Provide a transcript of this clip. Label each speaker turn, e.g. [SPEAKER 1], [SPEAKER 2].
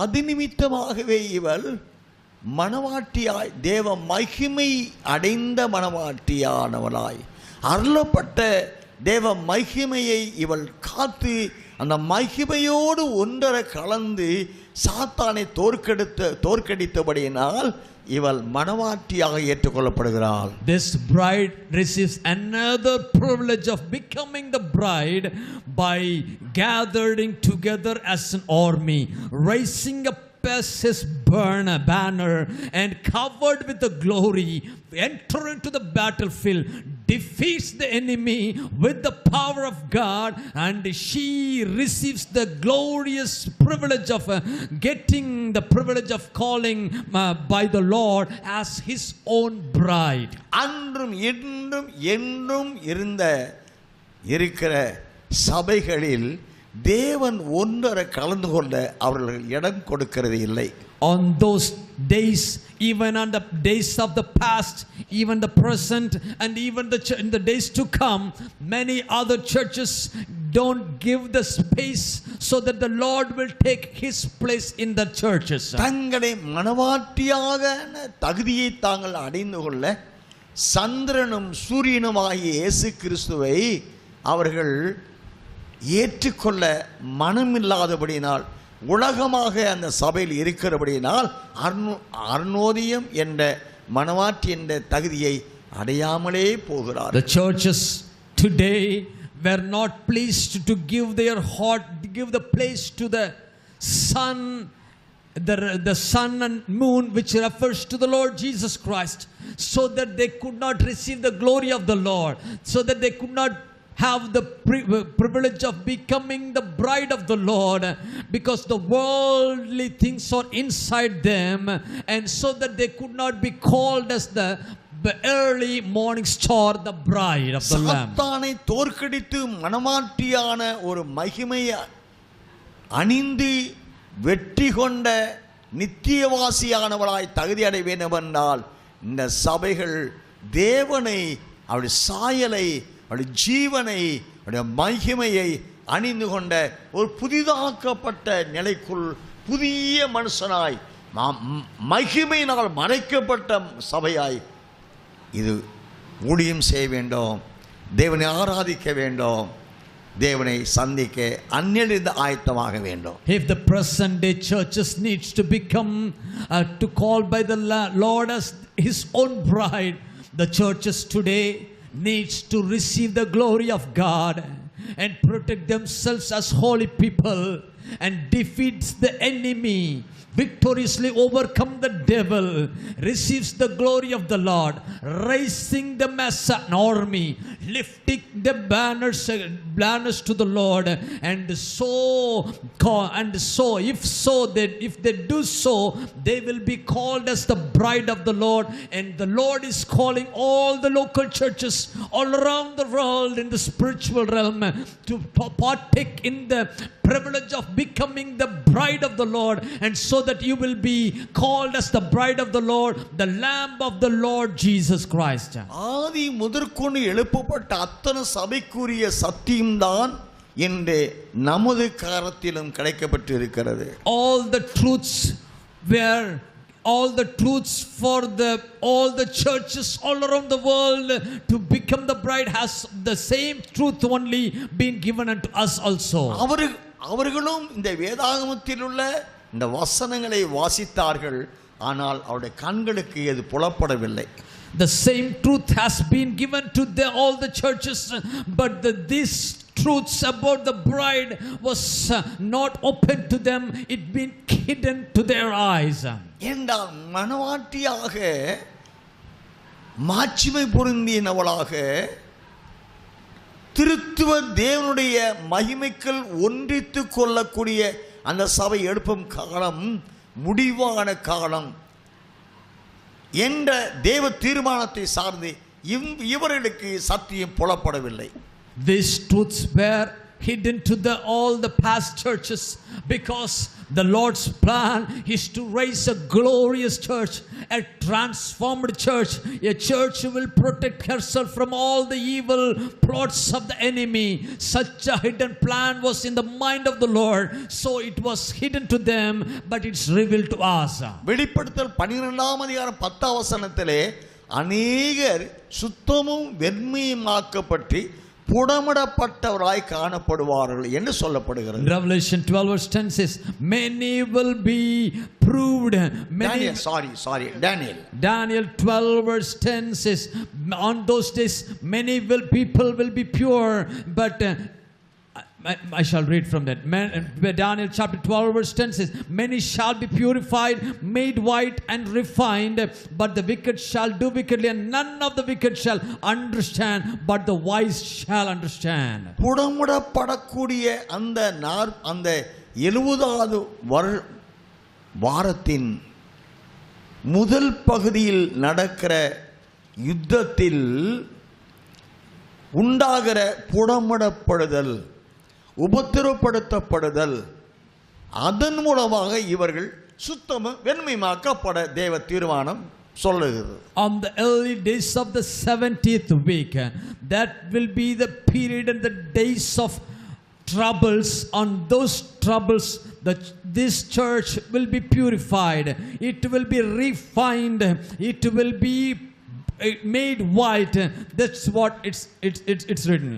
[SPEAKER 1] அதிநிமித்தமாகவே இவள் மணவாட்டியாய் தேவ மகிமை அடைந்த மணவாட்டியானவளாய் அருளப்பட்ட தேவ மகிமையை இவள் காத்து அந்த மகிமையோடு ஒன்றர கலந்து சாத்தானை தோற்கடித்தபடியினால் இவள் மணவாட்டியாக ஏற்றுக்கொள்ளப்படுகிறாள்.
[SPEAKER 2] This bride receives another privilege of becoming the bride by gathering together as an army, raising up his banner and covered with the glory, enter into the battlefield, defeats the enemy with the power of God, and she receives the glorious privilege of getting the privilege of calling by the Lord as his own bride.
[SPEAKER 1] அன்றும் இன்றும் என்றும் இருக்கிற சபைகளில் தேவன் ஒன்றர கலந்து கொள்ள அவர்கள் இடம் கொடுக்கிறது இல்லை.
[SPEAKER 2] On those days, even on the days of the past, even the present, and even in the days to come, many other churches don't give the space so that the Lord will take his place in the churches.
[SPEAKER 1] தங்களை மணவாட்டியாக தகுதியை தாங்கள் அடைந்து கொள்ள சந்திரனும் சூரியனுமாகிய இயேசு கிறிஸ்துவை அவர்கள் ஏற்றுக்கொள்ள மனமில்லாதபடியினால் உலகமாக அந்த சபையில் இருக்கிறபடியினால் அர்னோதியம் என்ற மணவாட்டி என்ற தகுதியை அடையாமலே போகிறார்.
[SPEAKER 2] The churches today were not pleased to give their heart, give the place to the sun, the sun and moon, which refers to the Lord Jesus Christ, so that they could not receive the glory of the Lord, so that they could not have the privilege of becoming the bride of the Lord, because the worldly things are inside them, and so that they could not be called as the early morning star, the bride of the Lamb.
[SPEAKER 1] சாத்தானை தோற்கடித்து மணவாட்டியான ஒரு மகிமையை அணிந்து வெற்றி கொண்ட நித்தியவாசியானவளாய் தகுதி அடைய வேண்டும் என்றால் இந்த சபைகள் தேவனை, அவருடைய சாயலை, அவருடைய ஜீவனை, அவருடைய மகிமையை அணிந்து கொண்ட ஒரு புதிதாக்கப்பட்ட நிலைக்குள் புதிய மனுஷனாய் மகிமையினால் மறைக்கப்பட்ட சபையாய் இது ஊழியம் செய்ய வேண்டும், தேவனை ஆராதிக்க வேண்டும், தேவனை சந்திக்க அந்நிலிருந்து ஆயத்தமாக வேண்டும்.
[SPEAKER 2] If the present day churches needs to become to call by the Lord as his own bride, the churches today needs to receive the glory of God and protect themselves as holy people and defeats the enemy, victoriously overcome the devil, receives the glory of the Lord, raising them as an army, lifting the banners to the Lord, and if they do so, they will be called as the bride of the Lord. And the Lord is calling all the local churches all around the world in the spiritual realm to partake in the privilege of becoming the bride of the Lord, and so that you will be called as the bride of the Lord, the lamb of the Lord Jesus Christ.
[SPEAKER 1] ஆதி முதற்கொண்டு எழுப்பப்பட்ட அத்தனை சபைக்குரிய சத்தியம்தான் என்று நமது காலத்திலும் கிடைக்கப்பட்டு இருக்கிறது.
[SPEAKER 2] All the truths for all the churches all around the world to become the bride has the same truth only been given unto us also.
[SPEAKER 1] அவர்களும் இந்த வேதாகமத்தில் உள்ள இந்த வசனங்களை வாசித்தார்கள், ஆனால் அவருடைய கண்களுக்கு இது புலப்படவில்லை.
[SPEAKER 2] The same truth has been given to all the churches, but these truths about the bride was not open to them, it been hidden to their eyes.
[SPEAKER 1] என்றால் மணவாட்டியாக மாட்சிமை பொருந்தினவளாக திருத்துவ தேவனுடைய மகிமைக்குள் ஒன்றித்து கொள்ளக்கூடிய அந்த சபை எழுப்பும் காலம் முடிவான காலம் என்ற தேவ தீர்மானத்தை சார்ந்து இவர்களுக்கு சத்தியம் புலப்படவில்லை.
[SPEAKER 2] These truths were hidden to all the past churches, because the Lord's plan is to raise a glorious church, a transformed church, a church who will protect herself from all the evil plots of the enemy. Such a hidden plan was in the mind of the Lord, so it was hidden to them, but it's revealed to us.
[SPEAKER 1] வெளிப்படுத்தல் 12ஆம் அதிகாரம் 10ஆம் வசனத்திலே அநேகர் சுத்தமும் வெண்மையுமாக்கப்பட்டு புடமிடப்பட்டவராய் காணப்படுவார்கள் என்று சொல்லப்படுகிறது.
[SPEAKER 2] Revelation 12 verse 10 says, many will be proved. Daniel 12 verse 10 says, on those days many people will be pure, but I shall read from that. Daniel chapter 12 verse 10 says, many shall be purified, made white and refined, but the wicked shall do wickedly, and none of the wicked shall understand, but the wise shall understand.
[SPEAKER 1] புடமிடப்படக்கூடிய அந்த 70வது வாரத்தின் முதல் பகுதியில் நடக்கிற யுத்தத்தில் உண்டாகிற புடமிடப்படுதல், உபத்திரப்படுத்தப்படுதல், அதன் மூலமாக இவர்கள் சுத்தமும் வெண்மையாக்கப்பட தேவ தீர்மானம் சொல்லுகிறது.
[SPEAKER 2] On the early days of the 70th week, that will be the period and the days of troubles. On those troubles, this church will be purified, it will be refined, it will be made white. That's what it's written.